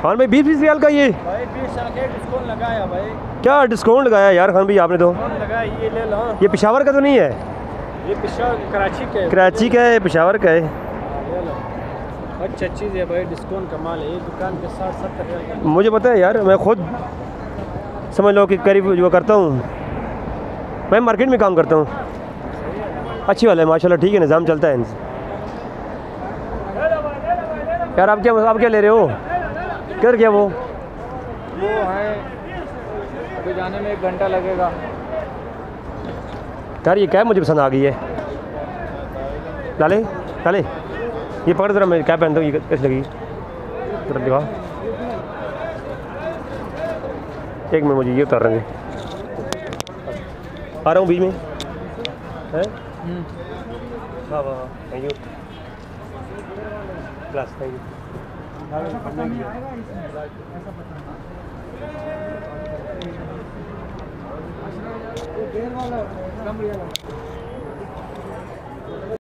खान भाई 20-20 रियाल का ये भाई 20 साल के डिस्काउंट लगाया भाई। क्या डिस्काउंट लगाया यार खान भाई आपने तो। डिस्काउंट लगाया, ये ले लो। ये पेशावर का तो नहीं है? ये पेशावर कराची का है। कराची का है, पेशावर का है। ले लो, अच्छा चीज़ है भाई, डिस्काउंट कमाल है। ये दुकान के 60-70 रियाल। मुझे पता है यार, मैं खुद समझ लो कि करीब जो करता हूँ, मैं मार्केट में काम करता हूँ। अच्छी वाला है माशाल्लाह, ठीक है, निज़ाम चलता है इनसे। यार आप क्या ले रहे हो? किधर गया वो है, अभी जाने में 1 घंटा लगेगा। यार ये कैब मुझे पसंद आ गई है। लाले लाले ये पकड़ जरा, मैं कैब पहनता हूँ, ये कैसे लगी जरा दिखा। एक मिनट, मुझे ये उतार रहे हैं, आ रहा हूँ बीच में है। वाह वाह, thank you class, thank you. देर वाला कम रियाल।